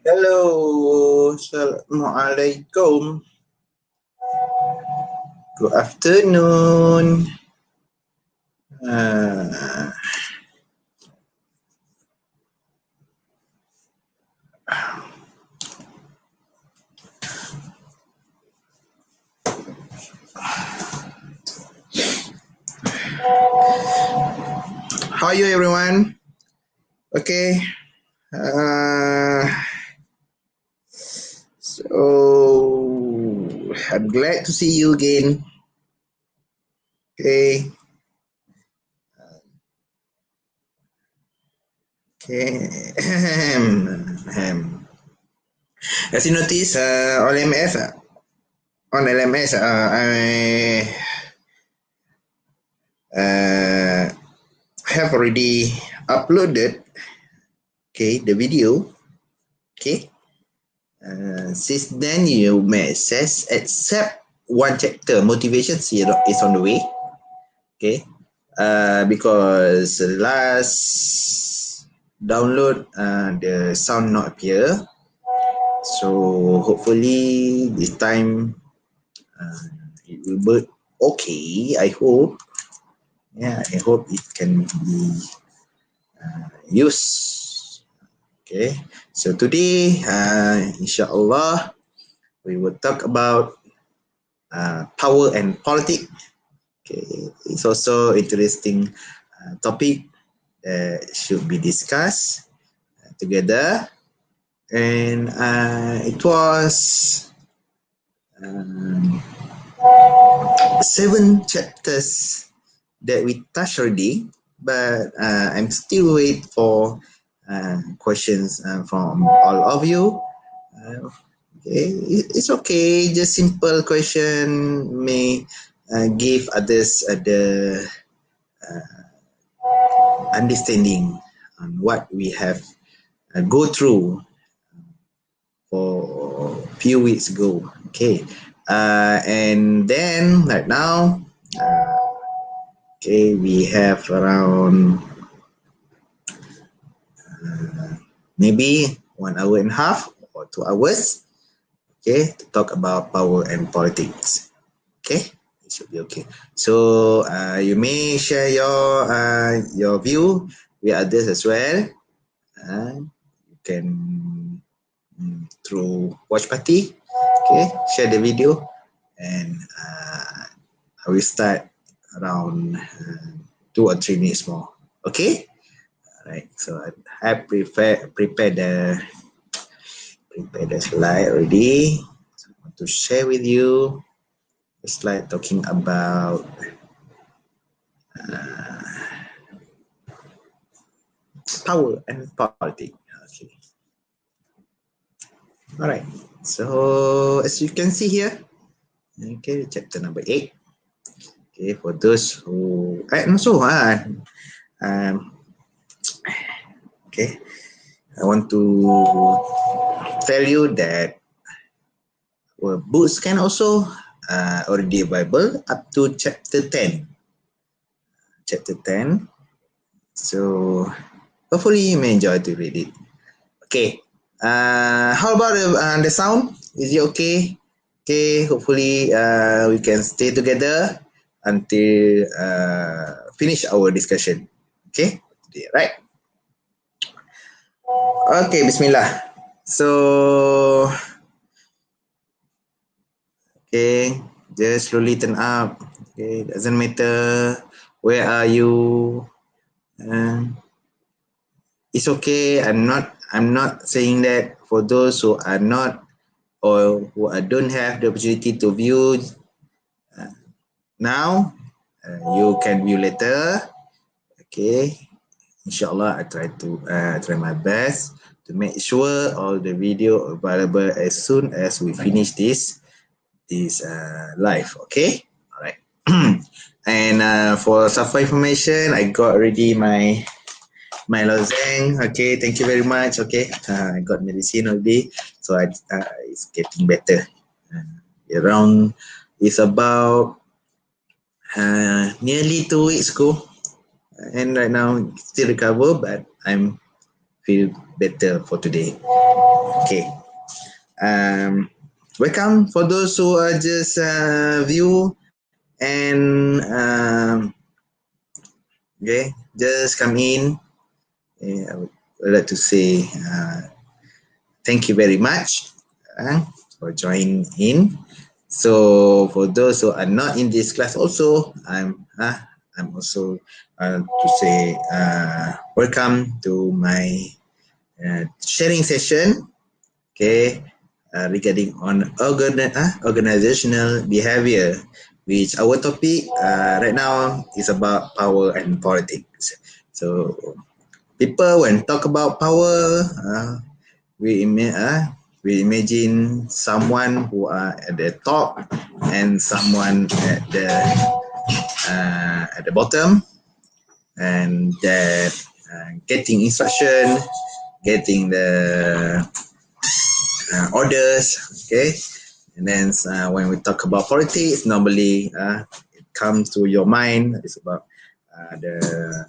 Hello, Assalamualaikum. Good afternoon. Uh, how are you, everyone? Okay. So I'm glad to see you again. Okay. Okay. As you notice, on LMS, I have already uploaded, the video. Okay. Since then, you may access except one chapter, motivation is on the way. Okay. Because last download, the sound not appear. So hopefully this time it will be okay. I hope. Yeah, I hope it can be used. Okay. So today, inshallah, we will talk about power and politics. Okay, it's also interesting topic that should be discussed together, and it was 7 chapters that we touched already, but I'm still wait for questions from all of you. Okay, it's okay. Just simple question may give others the understanding on what we have go through for a few weeks ago. Okay, and then right now, we have around maybe 1 hour and a half or 2 hours. Okay, to talk about power and politics. Okay, it should be okay. So you may share your view with others as well. You can through watch party. Okay, share the video, and I will start around 2 or 3 minutes more. Okay. All right. So I have prepared the slide already. So I want to share with you the slide talking about power and politics. Okay. All right. So as you can see here, okay, chapter number 8. Okay, for those who also okay, I want to tell you that books can also already available up to chapter 10. Chapter 10. So hopefully you may enjoy to read it. Okay. How about the sound? Is it okay? Okay. Hopefully we can stay together until finish our discussion. Okay. Right. Okay. Bismillah. So okay, just slowly turn up. Okay, doesn't matter where are you. It's okay. I'm not saying that for those who are not or who don't have the opportunity to view now, you can view later. Okay, inshallah, I try my best to make sure all the video available as soon as we finish this live. Okay, all right. And for some information, I got already my lozenge. Okay, thank you very much. Okay, I got medicine already, so it's getting better. Around it's about nearly 2 weeks ago, and right now still recover, but I'm feel better for today. Okay. Welcome for those who are just view and okay, just come in. I would like to say thank you very much for joining in. So for those who are not in this class, also I'm also to say welcome to my sharing session. Okay, regarding on organizational behavior, which our topic right now is about power and politics. So people when talk about power, we imagine someone who are at the top and someone at the bottom, and that getting instruction, getting the orders. Okay, and then when we talk about politics, normally it comes to your mind. It's about the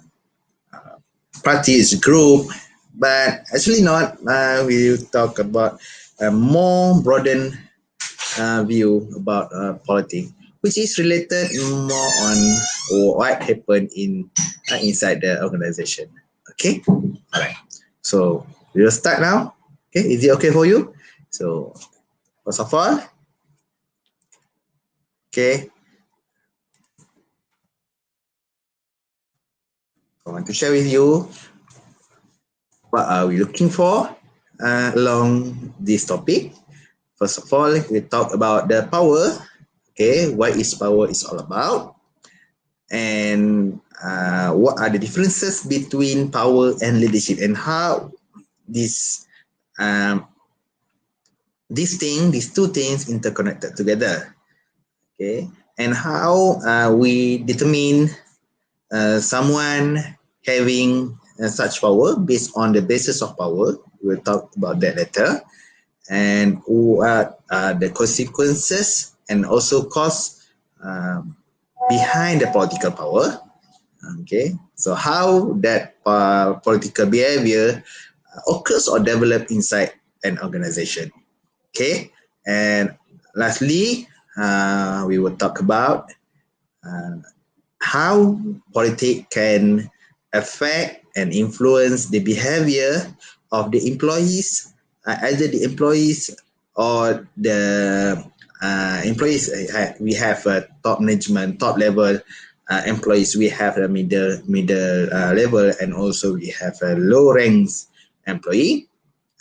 parties group, but actually not. We talk about a more broadened view about politics, which is related more on what happened inside the organization. Okay, all right. So we will start now. Okay, is it okay for you? So first of all, okay, I want to share with you what are we looking for along this topic. First of all, we talk about the power. Okay, what is power is all about, and what are the differences between power and leadership, and how this um, these two things interconnected together. Okay, and how we determine someone having such power based on the basis of power. We'll talk about that later. And what are the consequences and also costs behind the political power. Okay, so how that political behavior occurs or develops inside an organization. Okay, and lastly, we will talk about uh, how politics can affect and influence the behavior of the employees, either the employees or the employees. We have a top management, top level employees. We have a middle level, and also we have a low ranks employee.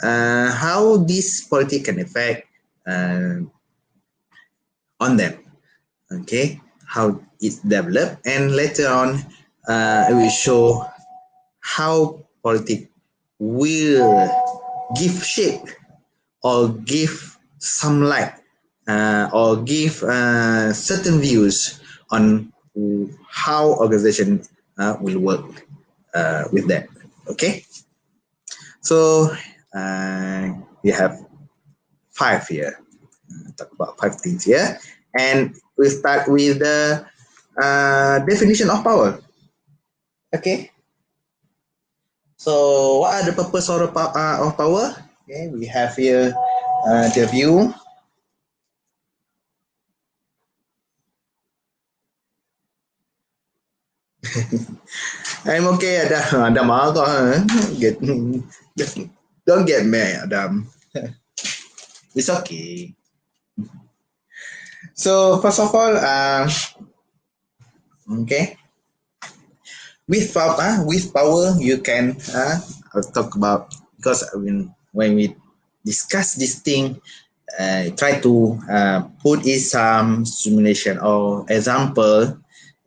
How this politics can affect uh, on them. Okay, how it's developed, and later on I will show how politics will give shape or give some light or give certain views on how organization will work with that. Okay, so we have five here. Talk about five things here, and we start with the definition of power. Okay, so what are the purpose of power? Okay, we have here the view. I'm okay, Adam. Adam ako. Get, don't get mad, Adam. It's okay. So first of all, okay, with power you can I'll talk about, because when we discuss this thing, try to put in some simulation or example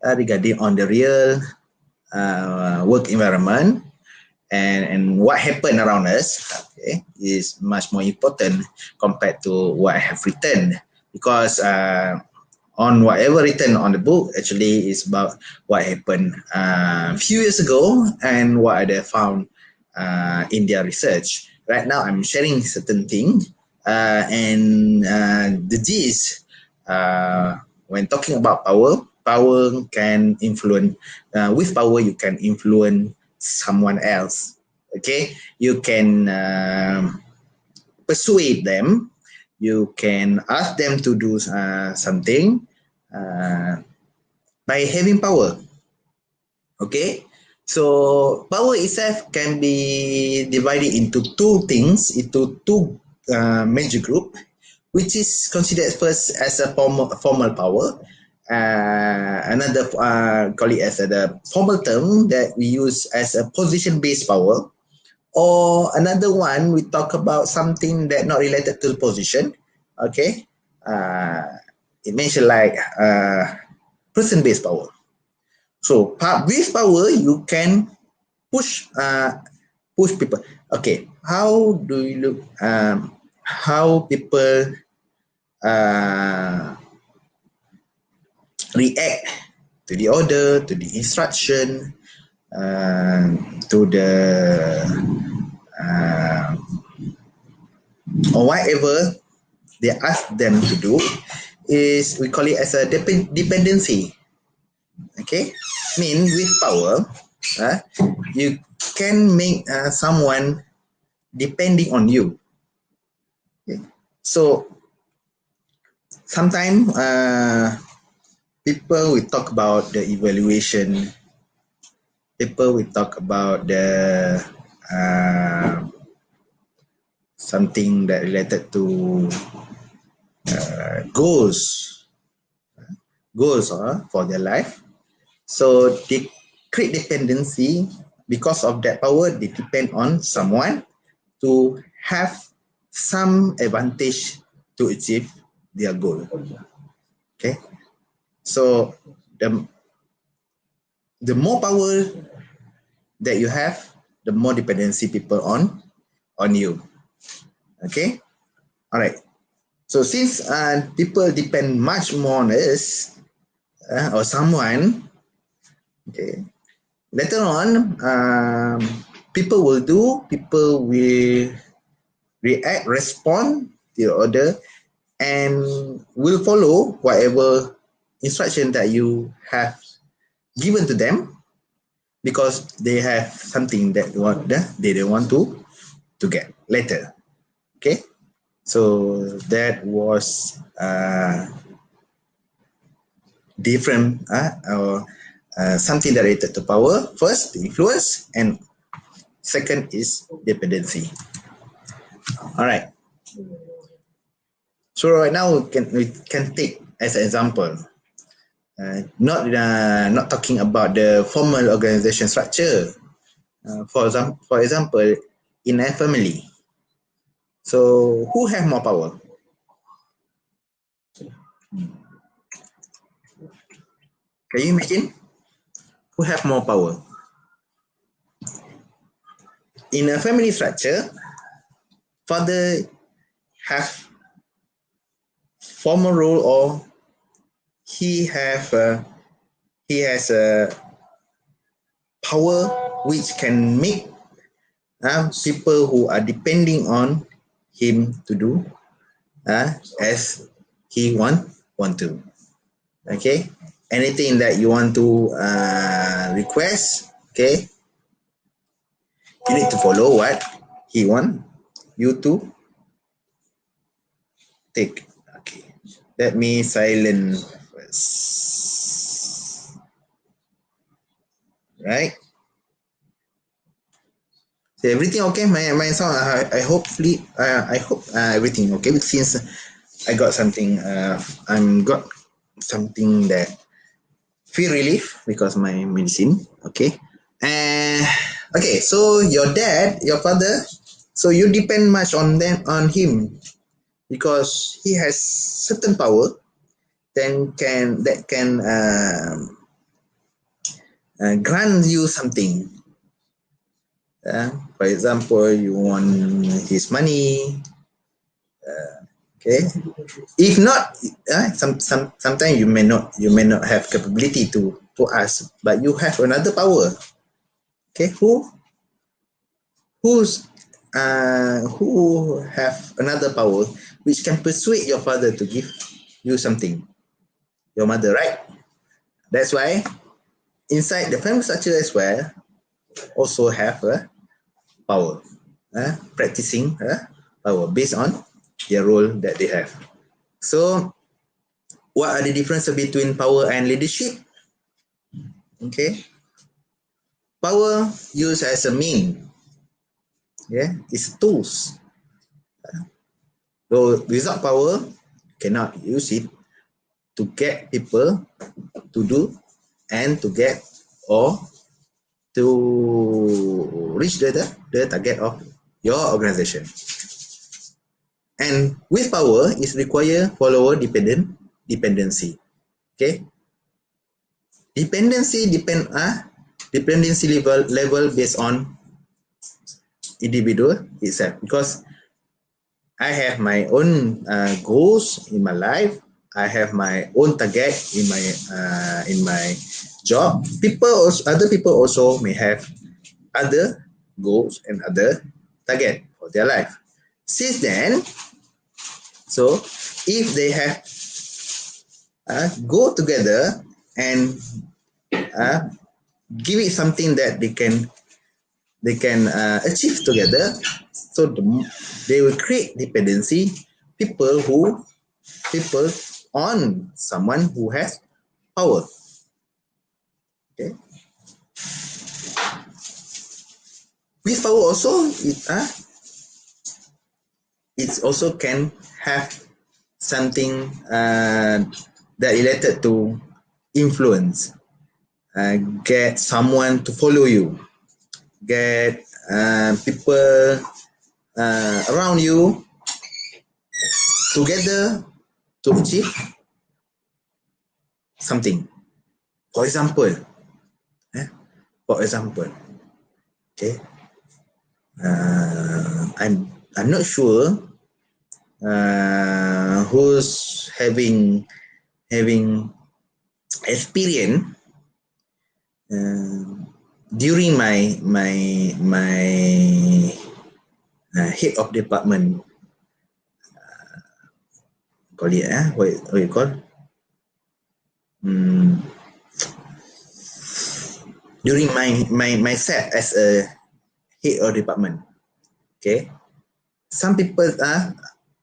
regarding on the real work environment, and what happened around us, okay, is much more important compared to what I have written, because on whatever written on the book actually is about what happened a few years ago and what they found in their research. Right now, I'm sharing certain things, and the gist when talking about power, power can influence. With power, you can influence someone else. Okay, you can persuade them. You can ask them to do something uh, by having power. Okay, so power itself can be divided into two things, into two major group, which is considered first as a formal power. Another call it as the formal term that we use as a position-based power, or another one we talk about something that not related to the position. Okay, uh, it mentioned like person-based power. So with power, you can push people. Okay, how do you look? How people uh, react to the order, to the instruction, to the uh, or whatever they ask them to do, is we call it as a dependency. Okay, mean with power, uh, you can make someone depending on you. Okay. So sometimes people will talk about the evaluation. People will talk about the uh, something that related to goals, for their life. So they create dependency because of that power. They depend on someone to have some advantage to achieve their goal. Okay, so the more power that you have, the more dependency people on you. Okay, all right. So since people depend much more on us or someone, okay, later on, people will react, respond to your order, and will follow whatever instruction that you have given to them, because they have something that they don't want to get later. Okay, so that was different or something that related to power. First, the influence, and second is dependency. All right. So right now we can take as an example, not talking about the formal organization structure. For example, in a family. So who have more power? Can you imagine who have more power? In a family structure, father have formal role, or he have he has a power which can make people who are depending on him to do as he want to. Okay, anything that you want to request, okay, you need to follow what he want you to take. Okay, let me silent first. Right, so everything okay? My sound, I hopefully I hope everything okay, since I got something I'm got something that feel relief because my medicine. Okay, and okay, so your dad, your father, so you depend much on him, because he has certain power, then can grant you something. For example, you want his money. Okay, if not, sometimes you may not have capability to ask, but you have another power. Okay, who have another power which can persuade your father to give you something? Your mother, right? That's why inside the family structure as well also have a power, practicing power based on their role that they have. So, what are the differences between power and leadership? Okay, power used as a mean, is tools. So without power, cannot use it to get people to do and to get or to reach the target of your organization. And with power is require follower dependency. Okay, dependency level based on individual itself, because I have my own goals in my life. I have my own target in my job. Other people also may have other goals and other target for their life. Since then, so if they have go together and give it something that they can achieve together, so they will create dependency. People on someone who has power. Okay, with power also it also can have something that related to influence. Get someone to follow you, get people around you together to achieve something. For example, okay, I'm not sure who's having experience during my head of department, call it what you call during my set as a head of department. Okay, some people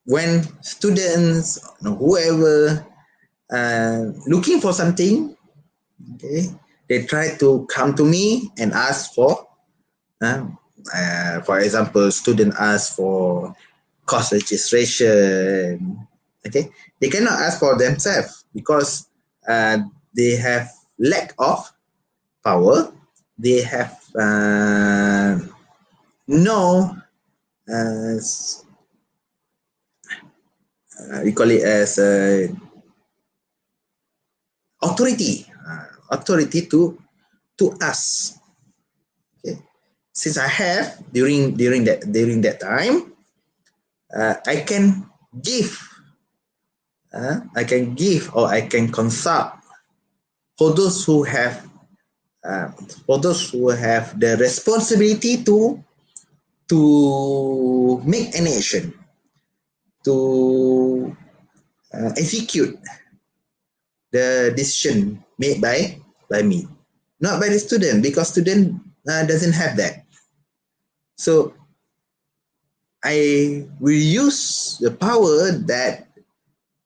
when students, whoever looking for something, okay, they try to come to me and ask for example, student ask for course registration. Okay, they cannot ask for themselves because they have lack of power. They have no we call it as authority to ask. Okay, since I have during that time, I can give or I can consult for those who have the responsibility to make an action, to execute the decision made by me, not by the student, because student doesn't have that. So I will use the power that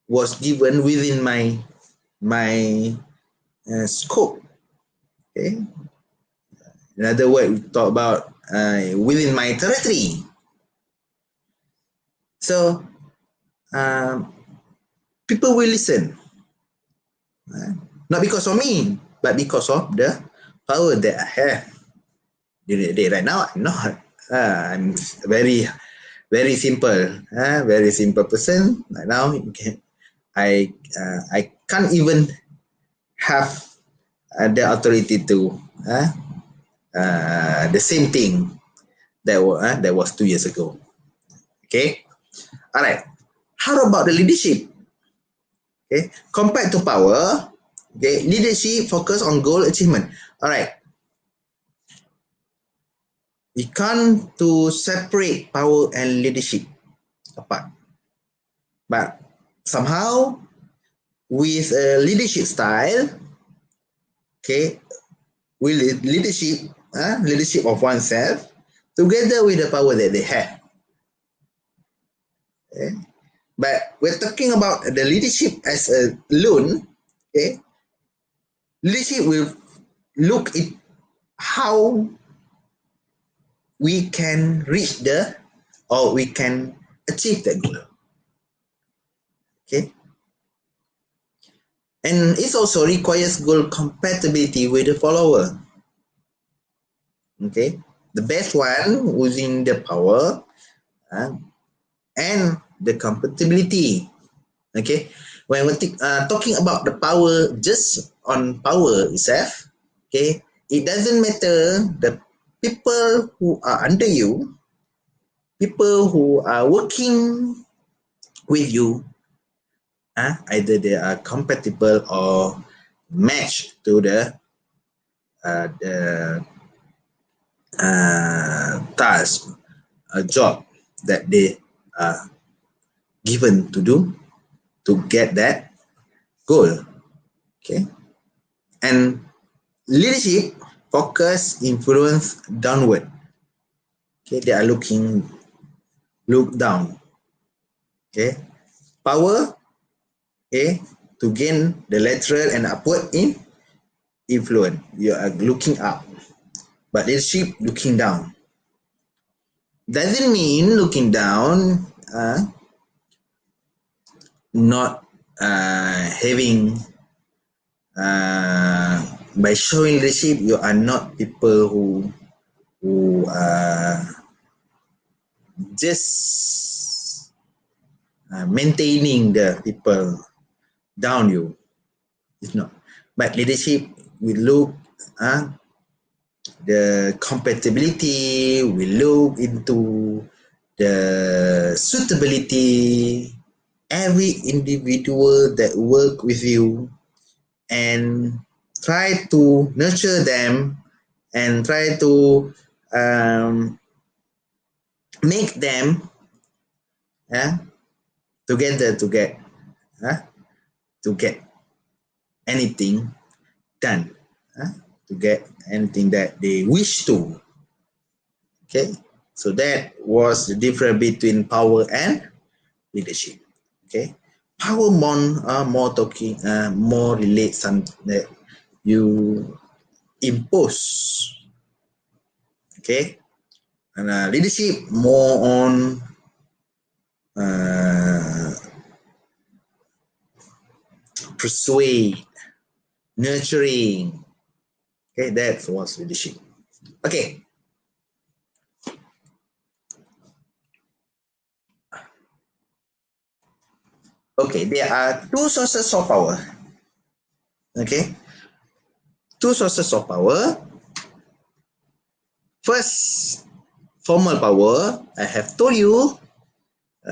was given within my scope. Okay. In other words, we talk about within my territory. So people will listen, not because of me, but because of the power that I have during the day. Right now, I'm not. I'm very very simple person. Right now, I can't even have the authority to the same thing that was 2 years ago. Okay, all right. How about the leadership? Okay, compared to power, okay, leadership focus on goal achievement. All right, we can't to separate power and leadership apart, but somehow with a leadership style, okay, with leadership of oneself, together with the power that they have. Okay? But we're talking about the leadership as a loan. Okay, leadership will look at how we can reach the or we can achieve that goal. Okay, and it also requires goal compatibility with the follower. Okay, the best one using the power and the compatibility. Okay, when we're talking about the power, just on power itself, okay, it doesn't matter the people who are under you, people who are working with you, either they are compatible or match to the task, a job that they are given to do to get that goal. Okay, and leadership focus influence downward. Okay, they are look down. Okay, power, okay, to gain the lateral and upward in influence. You are looking up, but leadership looking down. Doesn't mean looking down not having by showing leadership you are not people who are just maintaining the people down you. It's not. But leadership will look the compatibility, we look into the suitability, every individual that work with you and try to nurture them and try to make them together to get anything done, to get anything that they wish to. Okay, so that was the difference between power and leadership. Okay, power more talking more relate something that you impose. Okay, and leadership more on persuade, nurturing. Okay, that was leadership. Okay. Okay, there are two sources of power. Okay, two sources of power. First, formal power. I have told you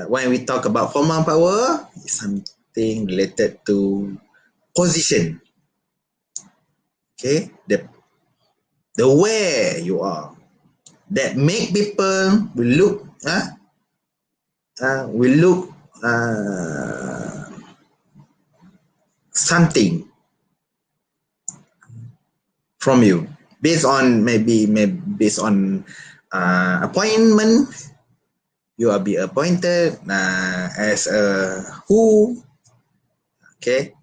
when we talk about formal power, it's something related to position. Okay, the where you are that make people will look something from you based on maybe based on appointment. You will be appointed as a who. Okay,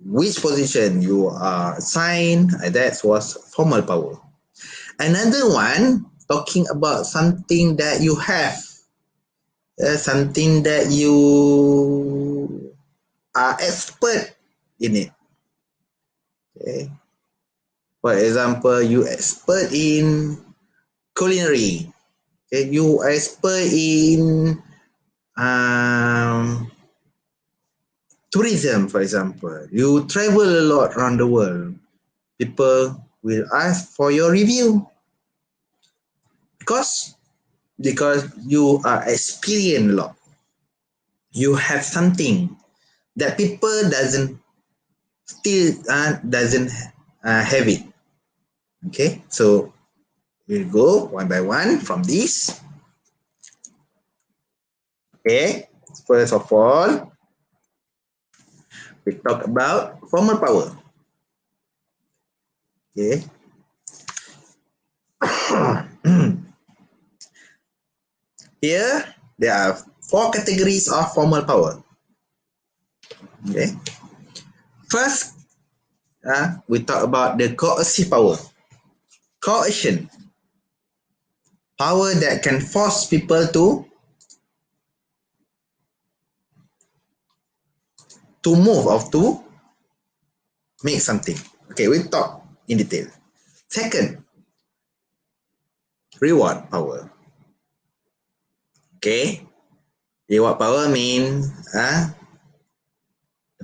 which position you are assigned. That was formal power. Another one talking about something that you have, something that you are expert in it. Okay. For example, you expert in culinary. Okay, you expert in tourism, for example. You travel a lot around the world. People will ask for your review because you are experienced a lot. You have something that people doesn't have it. Okay, so we'll go one by one from this. Okay, first of all, we talk about formal power. Okay, Here, there are 4 categories of formal power. Okay. First, we talk about the coercive power. Coercion. Power that can force people to move or to make something. Okay, we talk in detail. Second, reward power. Okay, reward power means the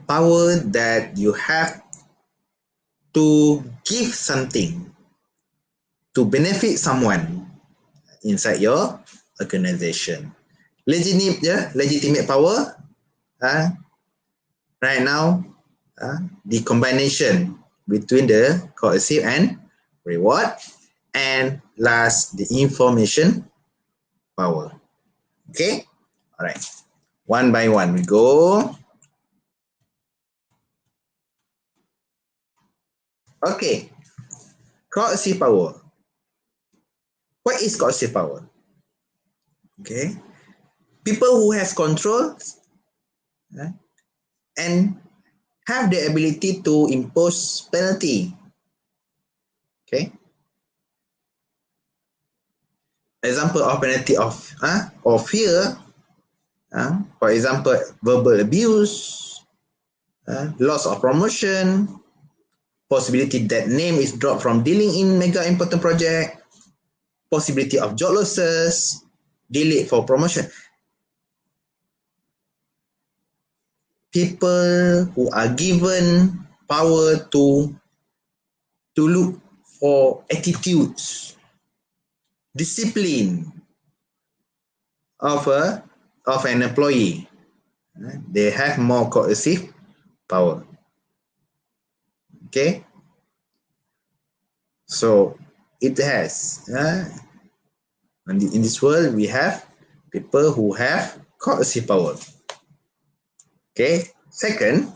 power that you have to give something to benefit someone inside your organization. Legitimate power. Right now, the combination between the coercive and reward, and last, the information power. Okay, all right, one by one we go. Okay, coercive power. What is coercive power? Okay, people who has control and have the ability to impose penalty. Okay, example of penalty of fear. For example, verbal abuse, loss of promotion, possibility that name is dropped from dealing in mega important project, possibility of job losses, delay for promotion. People who are given power to look for attitudes, discipline of an employee, they have more coercive power. Okay, so it has in this world we have people who have coercive power. Okay, second,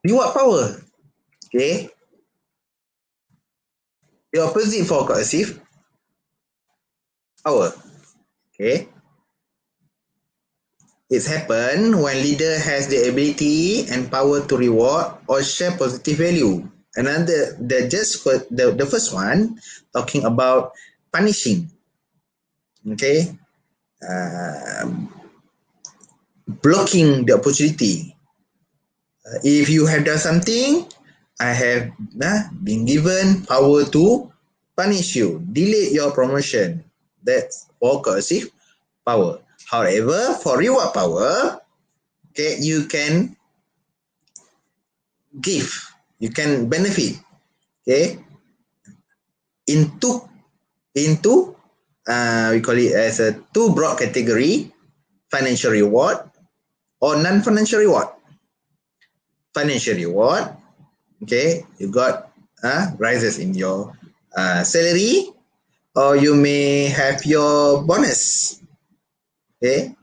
reward power. Okay, the opposite for coercive power. Okay, it's happened when leader has the ability and power to reward or share positive value. Another, the first one talking about punishing. Okay, blocking the opportunity. If you have done something, I have been given power to punish you, delay your promotion. That's for coercive power. However, for reward power, okay, you can give, you can benefit, okay, into we call it as a two broad category: financial reward or non-financial reward. Financial reward, okay, you got rises in your salary, or you may have your bonus. Okay,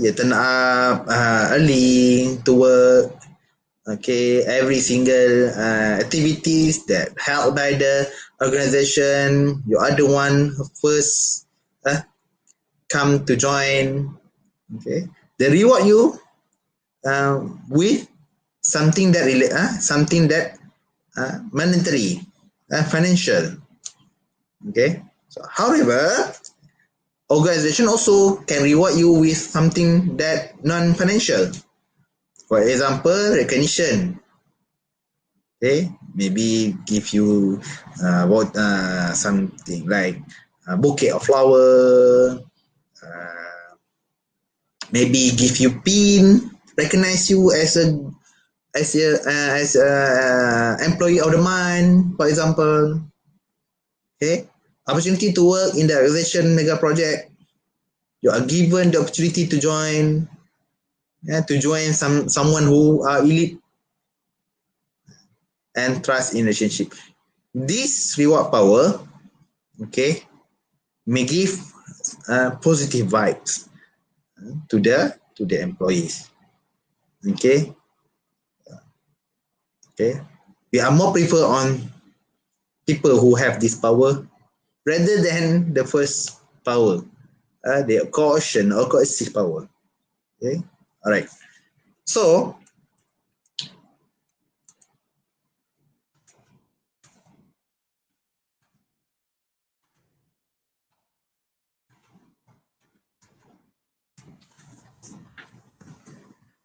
you turn up early to work. Okay, every single activities that held by the organization, you are the one who first come to join. Okay, they reward you with something that monetary, financial. Okay, so however, organization also can reward you with something that non-financial. For example, recognition. Okay, maybe give you something like a bouquet of flower, maybe give you pin, recognize you as a employee of the month, for example. Okay, opportunity to work in the organization mega project. You are given the opportunity to join, someone who are elite and trust in relationship. This reward power, okay, may give positive vibes to the employees. Okay, okay. We are more prefer on people who have this power rather than the first power, the coercion or coercive power. Okay, all right. So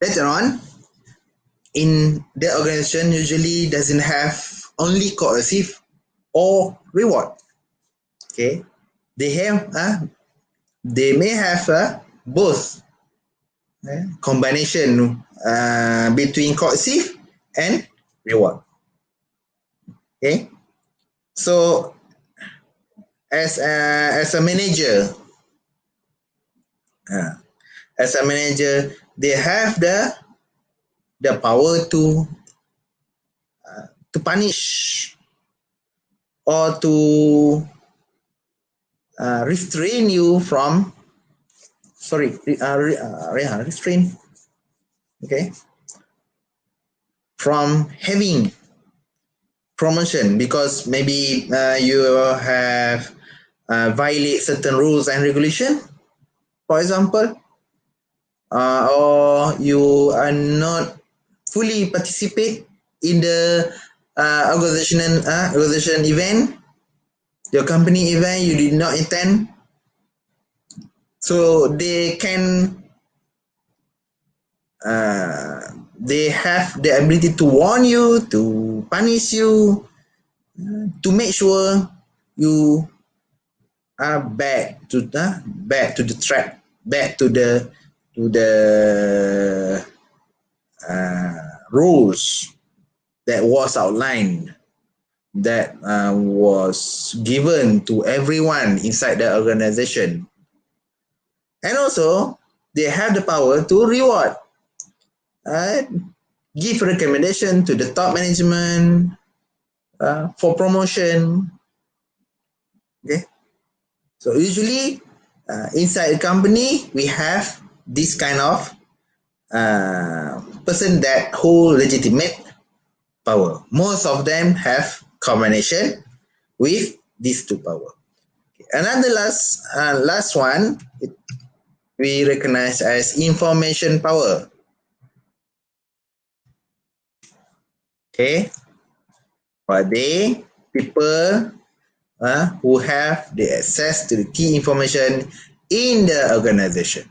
later on, in the organization usually doesn't have only coercive or reward. Okay, they have they may have both combination between coercive and reward. Okay, so as a manager, uh, they have the power to punish or to restrain you from restrain, okay, from having promotion because maybe you have violate certain rules and regulation, for example, or you are not fully participate in the organization event, your company event you did not attend, so they have the ability to warn you, to punish you, to make sure you are back to the track, back to the rules that was outlined, that was given to everyone inside the organization. And also, they have the power to reward, uh, give recommendation to the top management for promotion. Okay, so usually inside a company we have this kind of person that hold legitimate power. Most of them have combination with these two power. Another last one we recognize as information power. Okay, are they people who have the access to the key information in the organization.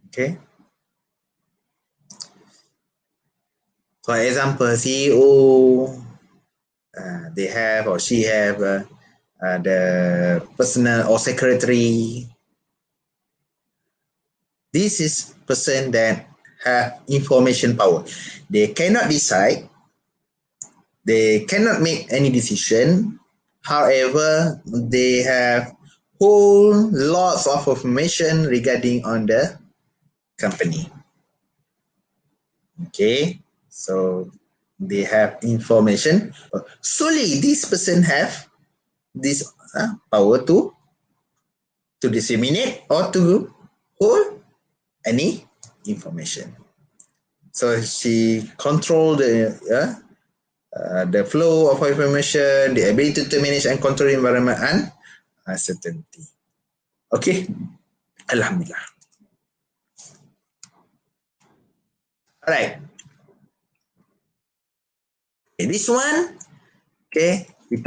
Okay, for example, CEO, they have or she have the personal or secretary. This is person that have information power. They cannot decide, they cannot make any decision. However, they have whole lots of information regarding on the company. Okay, so they have information. Solely this person have this power to disseminate or to hold any information. So she control the flow of information, the ability to manage and control environment and uncertainty. Okay, Alhamdulillah. All right. Okay, this one, okay, we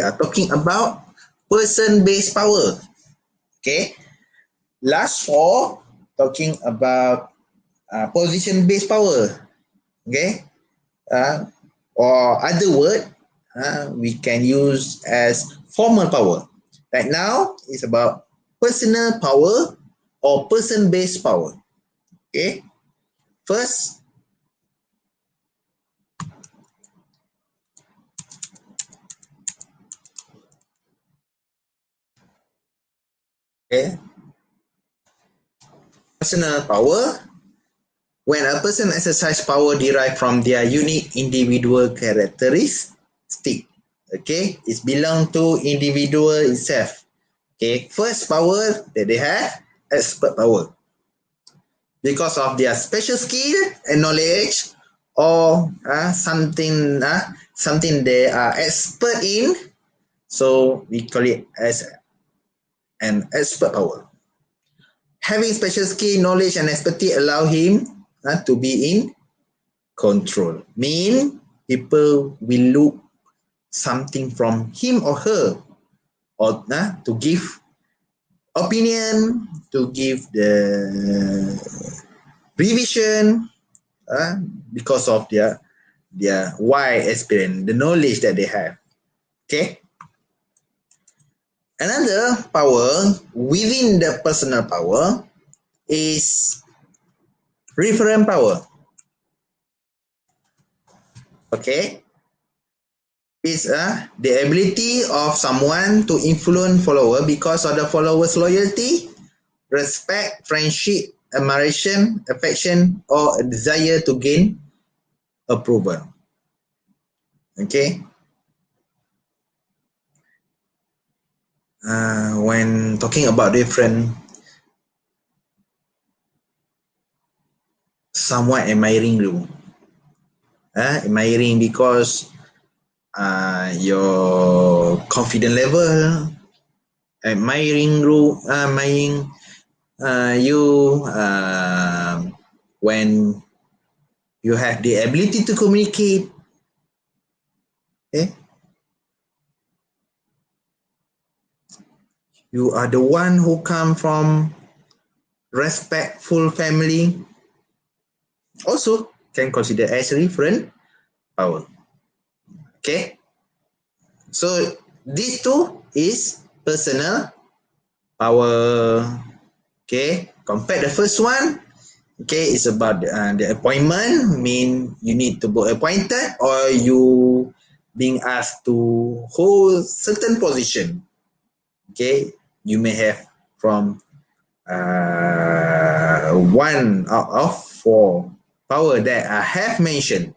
are talking about person-based power. Okay, last four talking about position-based power. Okay, or other word we can use as formal power. Right now it's about personal power or person-based power. Okay, first, okay, personal power, when a person exercise power derived from their unique individual characteristic. Okay, it belong to individual itself. Okay, first power that they have, expert power, because of their special skill and knowledge or something they are expert in, so we call it as an expert power. Having special skill, knowledge, and expertise allow him to be in control. Mean people will look something from him or her, or to give opinion, to give the revision, because of their wide experience, the knowledge that they have. Okay. Another power within the personal power is referent power. Okay. It's the ability of someone to influence follower because of the followers' loyalty, respect, friendship, admiration, affection, or a desire to gain approval. Okay. When talking about different, somewhat admiring you. Admiring because your confidence level, admiring you when you have the ability to communicate. Okay. You are the one who come from respectful family, also can consider as referent power. Okay. So these two is personal power. Okay. Compare the first one. Okay, it's about the appointment. Mean you need to be appointed or you being asked to hold certain position. Okay, you may have from one out of four power that I have mentioned.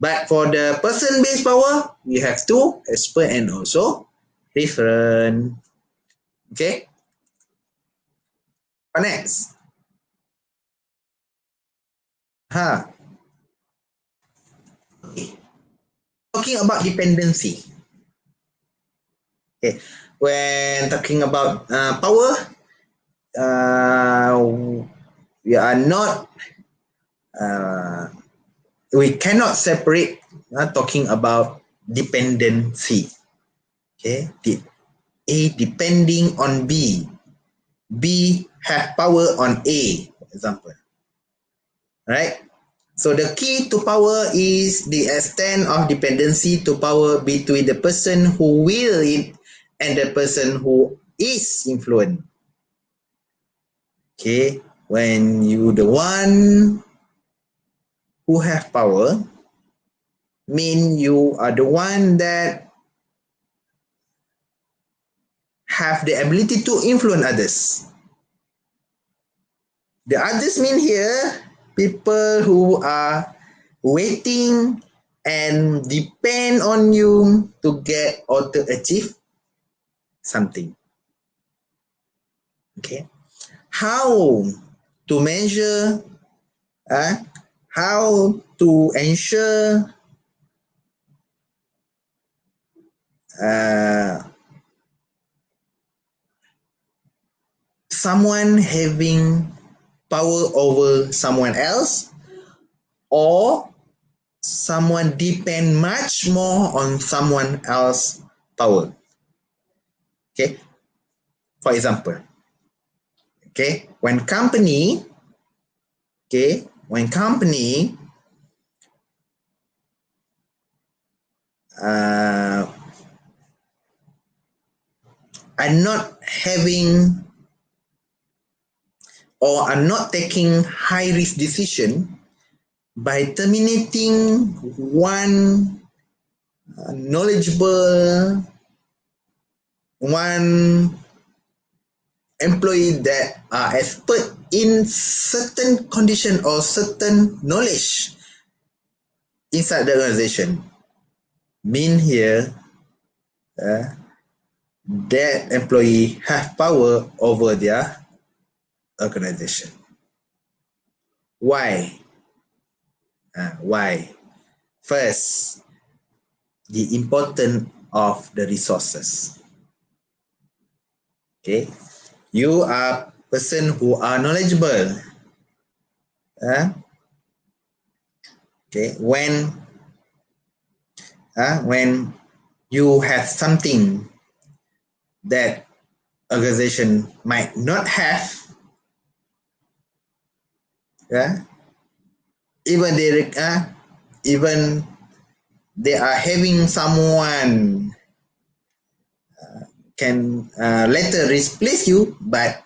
But for the person-based power, you have two, expert and also referent. Okay. What next? Okay. Talking about dependency. Okay. When talking about power, we are not, we cannot separate talking about dependency. Okay. A depending on B. B have power on A, for example. Right? So the key to power is the extent of dependency to power between the person who will it and the person who is influenced. Okay, when you the one who have power, mean you are the one that have the ability to influence others. The others mean here people who are waiting and depend on you to get or to achieve something. Okay, how to measure, how to ensure someone having power over someone else, or someone depend much more on someone else's power. Okay, for example, okay, when company are not having or are not taking high risk decision by terminating one knowledgeable, one employee that are expert in certain condition or certain knowledge inside the organization. Mean here that employee have power over their organization. Why? Why? First, the importance of the resources. Okay, you are person who are knowledgeable. Okay, when you have something that organization might not have, even they are having someone can later replace you, but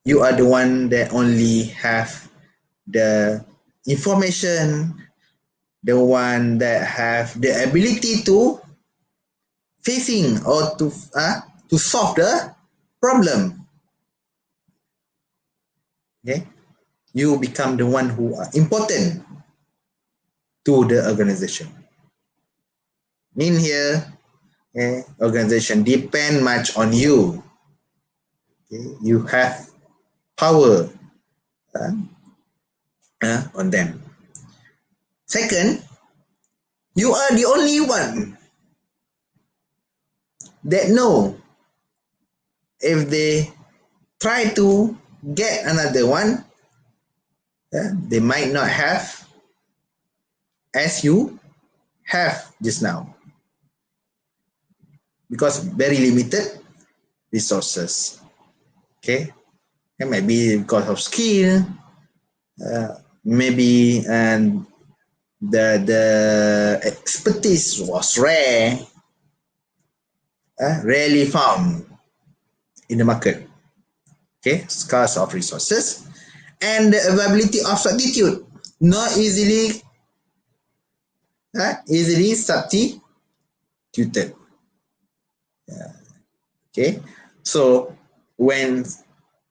you are the one that only have the information, the one that have the ability to facing or to solve the problem. Okay, you become the one who are important to the organization. Mean here, organization depend much on you. Okay, you have power on them. Second, you are the only one that know if they try to get another one, they might not have as you have just now, because very limited resources. Okay, it might be because of skill, maybe and the expertise was rarely found in the market. Okay, scarce of resources, and the availability of substitute, not easily substituted. Okay, so when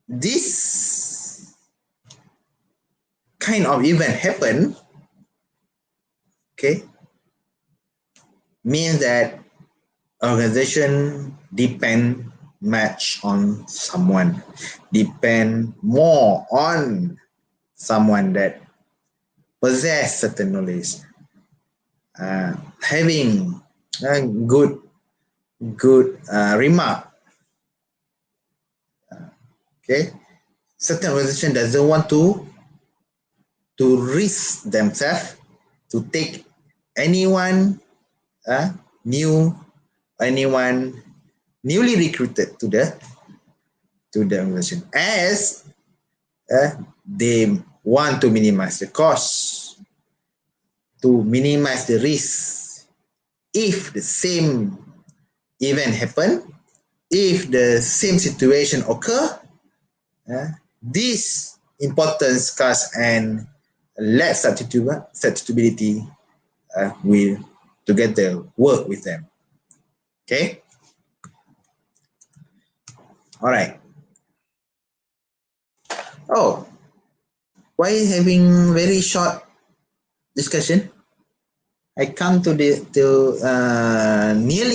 this kind of event happen, okay, means that organization depend much on someone, depend more on someone that possess certain knowledge, having good remark. Okay, certain organization doesn't want to risk themselves to take anyone anyone newly recruited to the organization, as they want to minimize the cost, to minimize the risk. If the same event happen, if the same situation occur, this importance, cost, and less substitutability will together work with them. Okay. All right. Oh, why having very short discussion? I come to nearly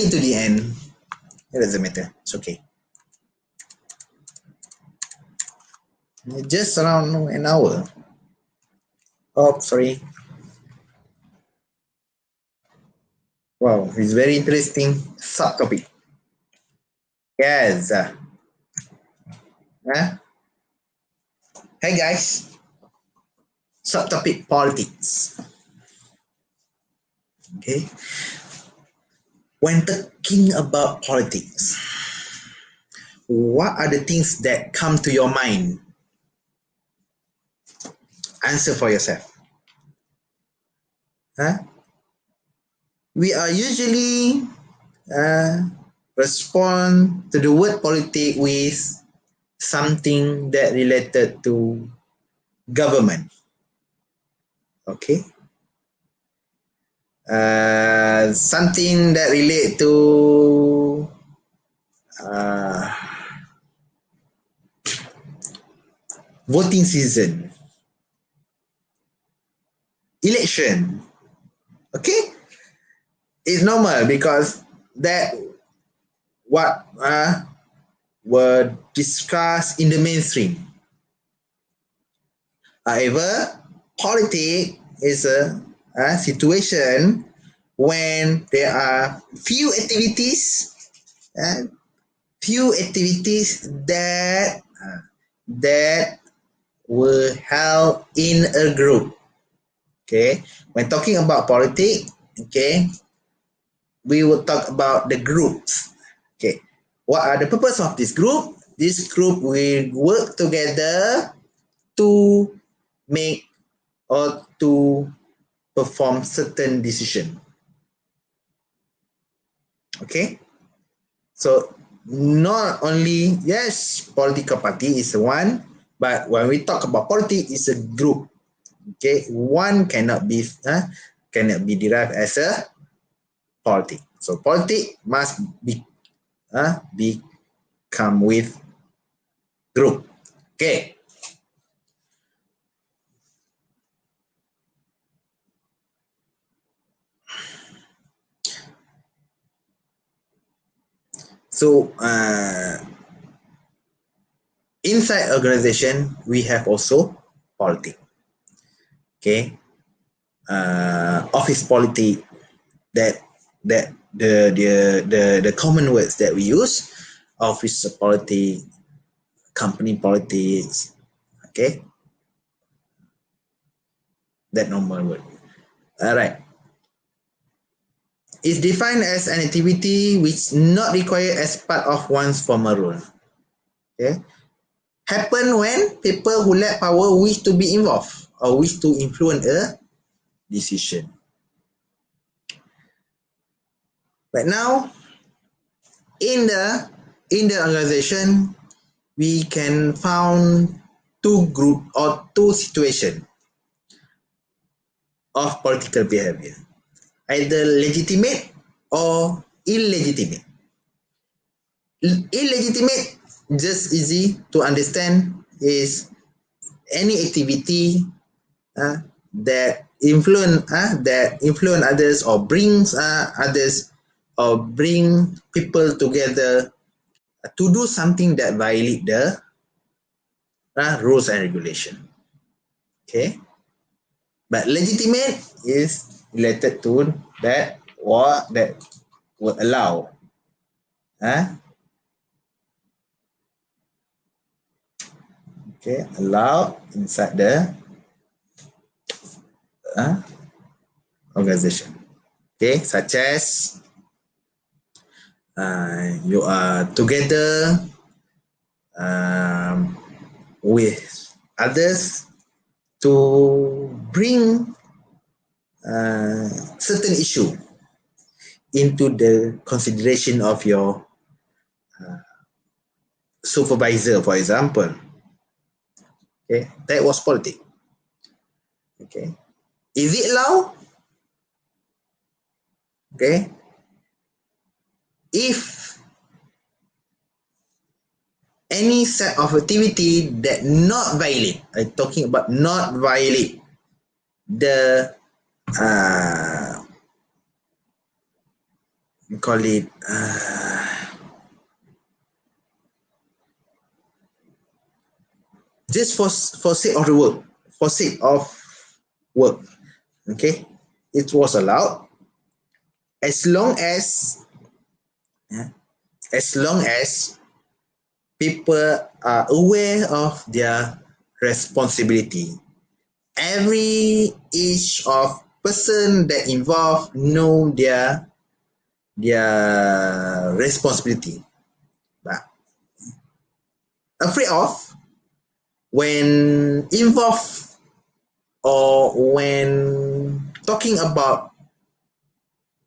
to the end. It doesn't matter. It's okay. Just around an hour. Oh, sorry. Wow, it's very interesting subtopic. Yes. Hey guys. Subtopic politics. Okay. When talking about politics, what are the things that come to your mind? Answer for yourself. We are usually respond to the word politics with something that related to government. Okay. Something that relate to voting season, election. Okay, it's normal because that what were discussed in the mainstream. However, politics is a situation when there are uh, few activities that were held in a group. Okay, when talking about politics, okay, we will talk about the groups. Okay, what are the purpose of this group? This group will work together to make or to perform certain decision. Okay, so not only, yes, political party is one, but when we talk about politics, it's a group. Okay, one cannot be derived as a politic. So politic must be come with group. Okay. So inside organization we have also politic. Okay. Office politic, that the common words that we use: office politic, company politics. Okay, that normal word. All right. Is defined as an activity which not required as part of one's formal role. Okay, happen when people who lack power wish to be involved or wish to influence a decision. Right now, in the organization, we can found two group or two situation of political behavior, either legitimate or illegitimate. Illegitimate, just easy to understand, is any activity that influence others or brings others or bring people together to do something that violate the rules and regulation. Okay, but legitimate is related to that what that would allow allow inside the organization. Okay, such as you are together with others to bring certain issue into the consideration of your supervisor, for example. Okay, that was politics. Okay, is it allowed? Okay, if any set of activity that not violate, I'm talking about not violate the we call it just for sake of the work, for sake of work. Okay, it was allowed as long as people are aware of their responsibility. Every each of person that involved know their responsibility. But afraid of when involved or when talking about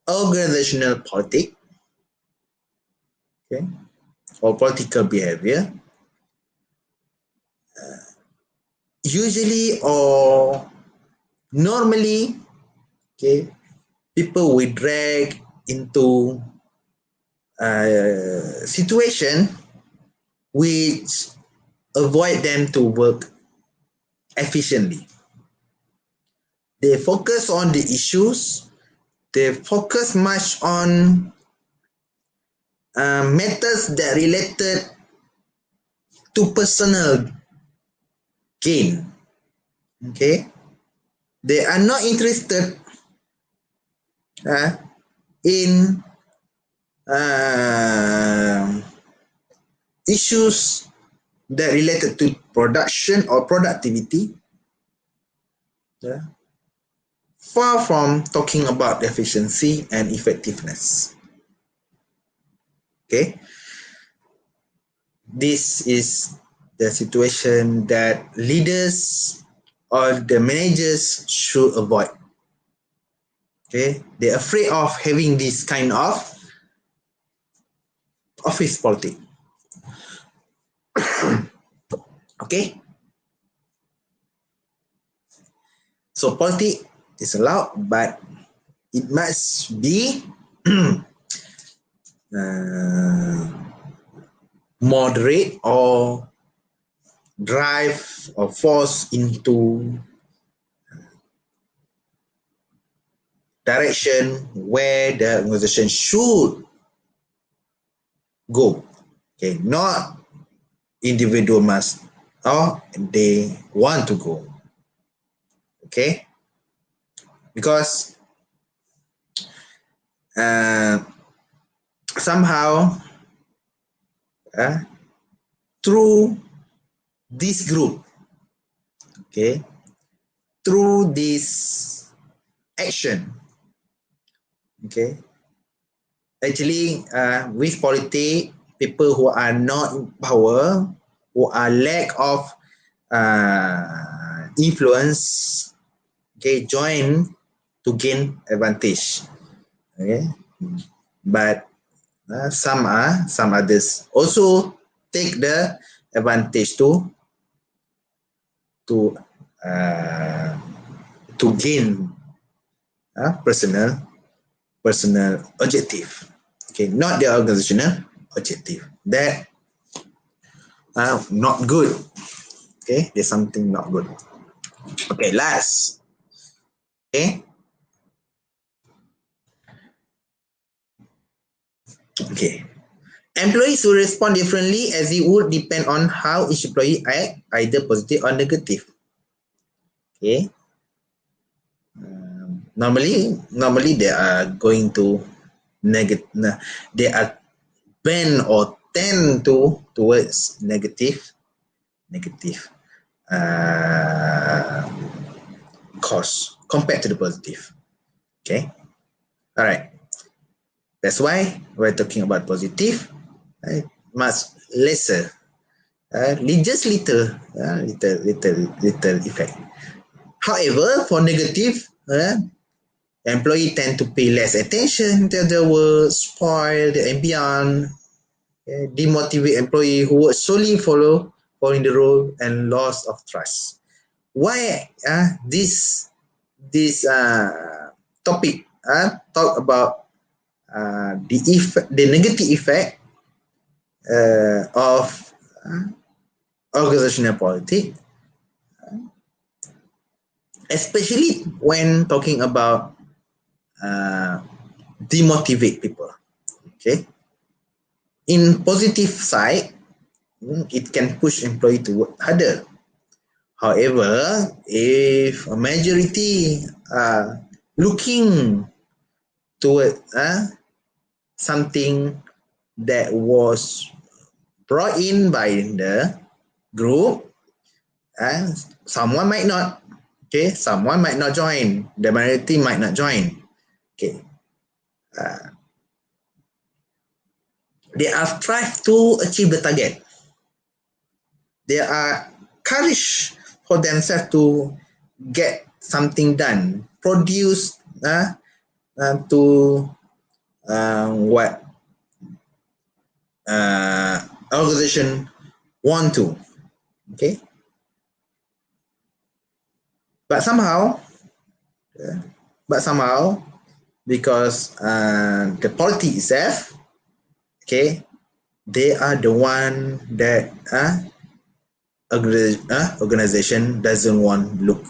organizational politics, okay, or political behavior, usually or normally, okay, people will drag into a situation which avoid them to work efficiently. They focus on the issues. They focus much on matters that related to personal gain. Okay, They are not interested in issues that related to production or productivity, far from talking about efficiency and effectiveness. Okay, this is the situation that leaders or the managers should avoid. Okay, they're afraid of having this kind of office politics. Okay, so politics is allowed, but it must be moderate or drive or force into direction where the organization should go. Okay, not individual must or they want to go. Okay, because somehow through this group, okay, through this action, okay, actually with politics, people who are not in power, who are lack of influence, okay, join to gain advantage. Okay, but some others also take the advantage to gain personal objective. Okay, not the organizational objective. That not good. Okay, there's something not good. Okay, last. Okay. Okay. Employees will respond differently as it would depend on how each employee act, either positive or negative. Okay. Normally they are going to negative. They are bend or tend towards negative cost compared to the positive. Okay. All right. That's why we're talking about positive. Much lesser. Just little effect. However, for negative, employee tend to pay less attention to the work, spoil the ambient, demotivate employee who would solely following the role, and loss of trust. Why this topic talk about the negative effect of organizational politics, especially when talking about demotivate people. Okay, in positive side, it can push employee to work harder. However, if a majority are looking toward something that was brought in by the group, someone might not. Okay, someone might not join. The majority might not join. Okay, they are strive to achieve the target. They are courage for themselves to get something done, produce to what organization want to. Okay, but somehow, because the politics itself, okay, they are the one that organization doesn't want look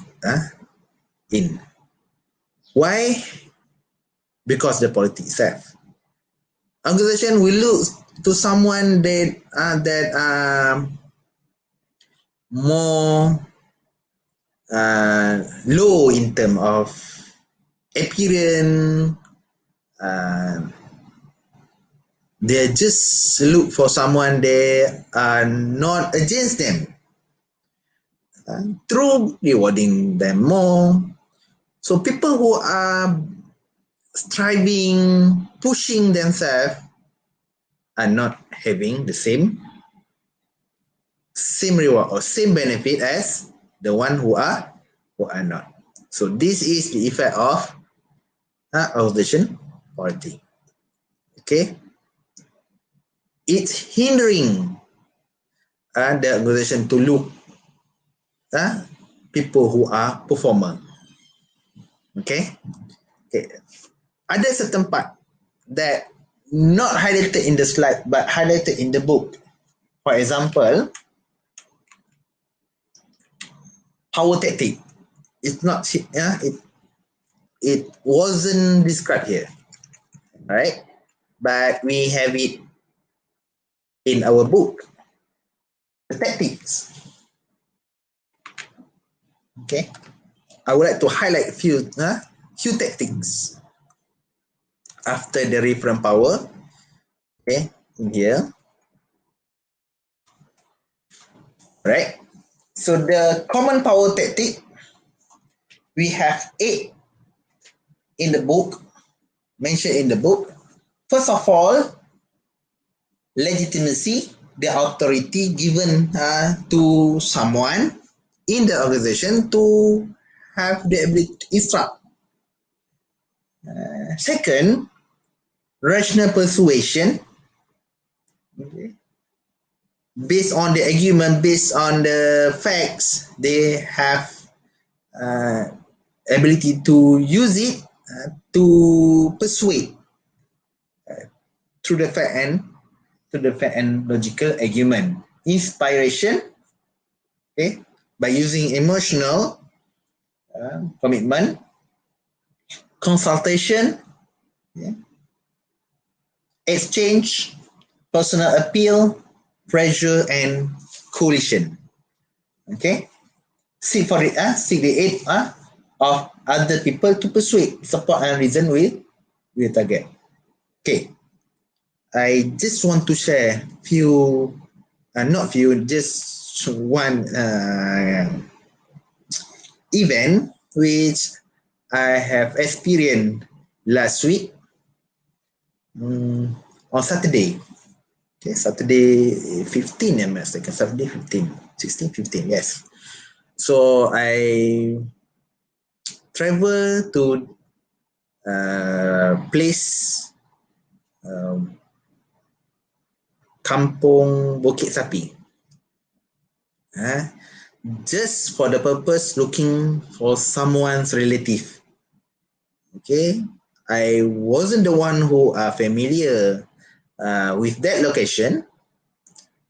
in. Why? Because the politics itself. Organization will look to someone that more low in terms of appearance. They just look for someone they are not against them, through rewarding them more. So people who are striving, pushing themselves are not having the same reward or same benefit as the one who are not. So this is the effect of organization politics. Okay, it's hindering the organization to look people who are performer. Okay, ada certain part that not highlighted in the slide but highlighted in the book. For example, power tactic. It's not it wasn't described here. Alright, but we have it in our book. The tactics. Okay, I would like to highlight a few tactics after the reference power. Okay, in here. Right. So the common power tactic, we have 8 in the book, mentioned in the book. First of all, legitimacy, the authority given to someone in the organization to have the ability to instruct. Second, rational persuasion. Okay. Based on the argument, based on the facts, they have ability to use it to persuade through the fact and logical argument. Inspiration, okay, by using emotional commitment. Consultation, okay. Exchange, personal appeal, pressure, and coalition. Okay, seek the aid of other people to persuade, support, and reason with target. Okay, I just want to share few, not few, just one event which I have experienced last week on Saturday. Okay, Saturday 15, I'm mistaken. Saturday 15, 16, 15, yes. So I travel to place Kampung Bukit Sapi. Just for the purpose looking for someone's relative. Okay, I wasn't the one who are familiar with that location,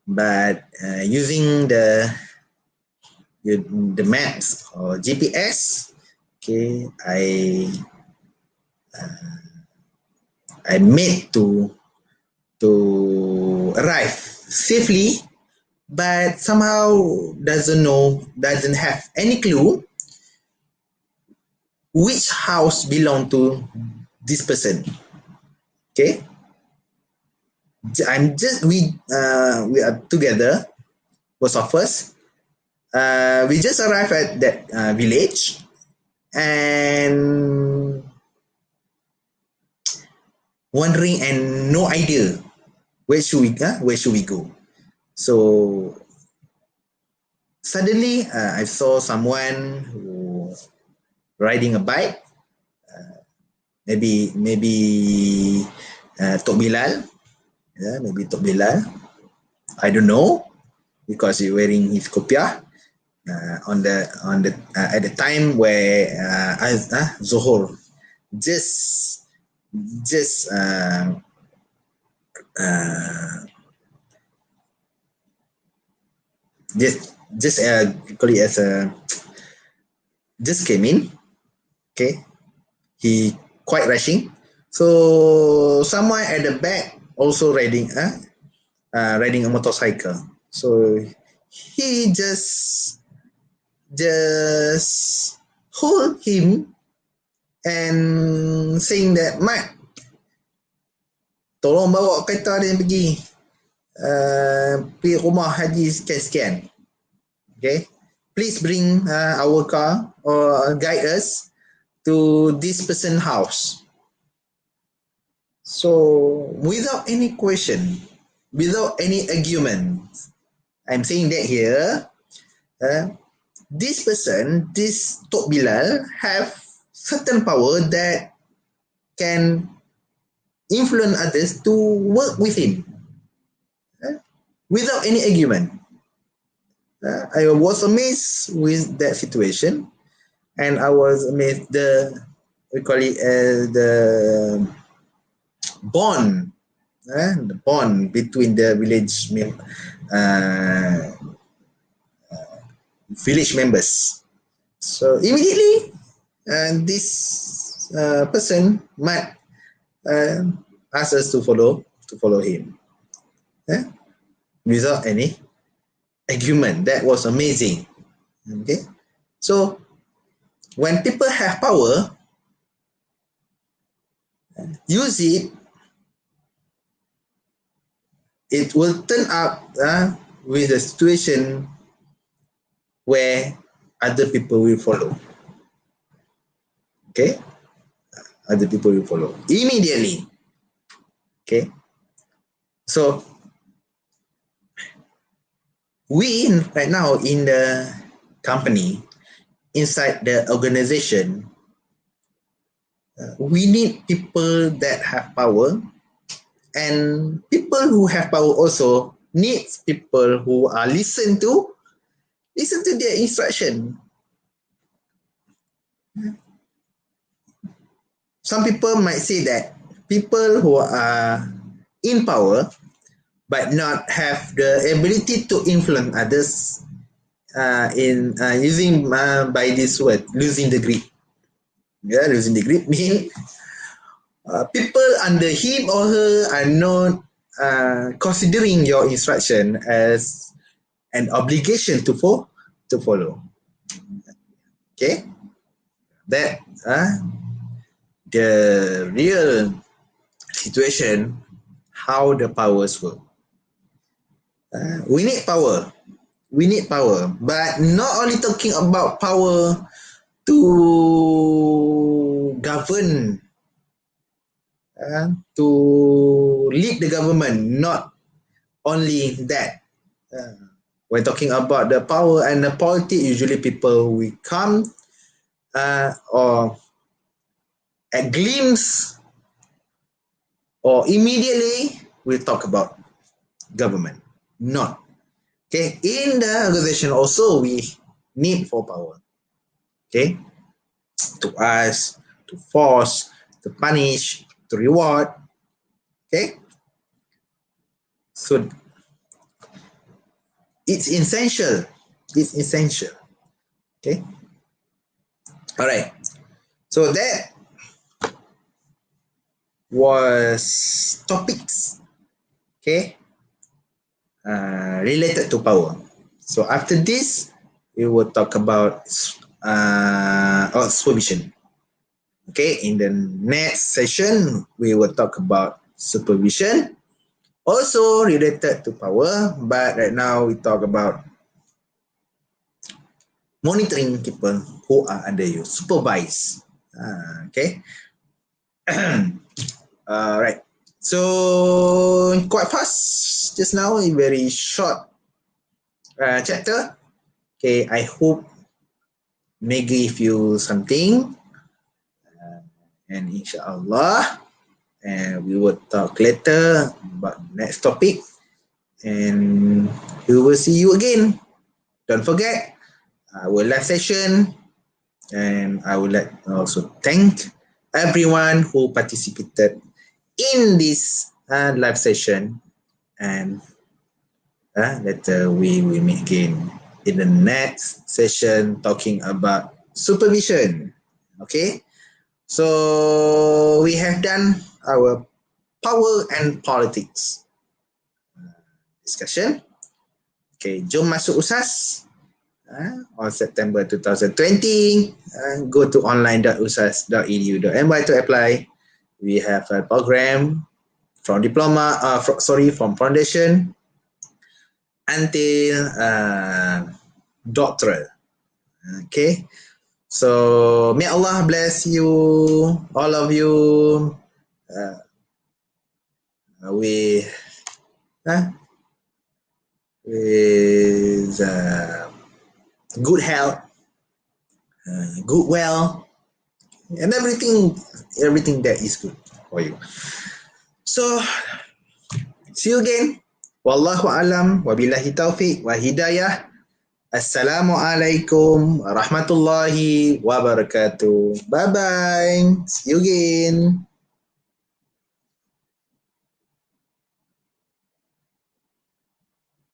but using the maps or GPS, okay, I made to arrive safely, but somehow doesn't have any clue which house belong to this person. Okay, we are together, both of us. We just arrived at that village, and wondering and no idea where should we go. So suddenly I saw someone who riding a bike, maybe Tok Bilal, maybe Tok Bilal, I don't know, because he's wearing his kopiah on the at the time where Zohor just call it as a just came in. Okay, he quite rushing. So someone at the back also riding a motorcycle. So he just just hold him and saying that, Mat, tolong bawa kereta dia pergi pergi rumah haji sekian-sekian. Okay, please bring our car or guide us to this person's house. So without any question, without any argument, I'm saying that here, this person, this Tok Bilal, have certain power that can influence others to work with him without any argument. I was amazed with that situation, and I was amazed we call it the bond between the village members. So immediately, this person might ask us to follow him without any argument. That was amazing. Okay, so when people have power, use it. It will turn up with a situation where other people will follow. Okay, other people will follow immediately. Okay, so we right now in the company, inside the organization, we need people that have power, and people who have power also needs people who are listen to their instruction. Some people might say that people who are in power but not have the ability to influence others in using by this word, losing the grip. Yeah, losing the grip means people under him or her are not considering your instruction as an obligation to follow. Okay, that the real situation, how the powers work. We need power, but not only talking about power to govern, to lead the government. Not only that. We're talking about the power and the politics. Usually people will come or at glimpse or immediately we'll talk about government. Not. Okay, in the organization also we need for power. Okay, to ask, to force, to punish, to reward. Okay, so it's essential. Okay, all right, so that was topics, okay, related to power. So after this we will talk about supervision. Okay, in the next session we will talk about supervision, also related to power, but right now we talk about monitoring people who are under you, supervise. Okay. Right. So quite fast just now, a very short chapter. Okay, I hope may give you something, and inshallah, and we will talk later about next topic, and we will see you again. Don't forget our live session, and I would like also thank everyone who participated in this live session, and later we will meet again in the next session talking about supervision. Okay, so we have done our power and politics discussion. Okay, jom masuk usas. on September 2020. Go to online.usas.edu.my to apply. We have a program from diploma, from foundation until doctoral. Okay, so may Allah bless you, all of you, with good health, good well, and everything that is good for you. So see you again. Wallahu alam, wabillahi taufiq wa hidayah. Assalamualaikum warahmatullahi wabarakatuh. Bye bye. See you again.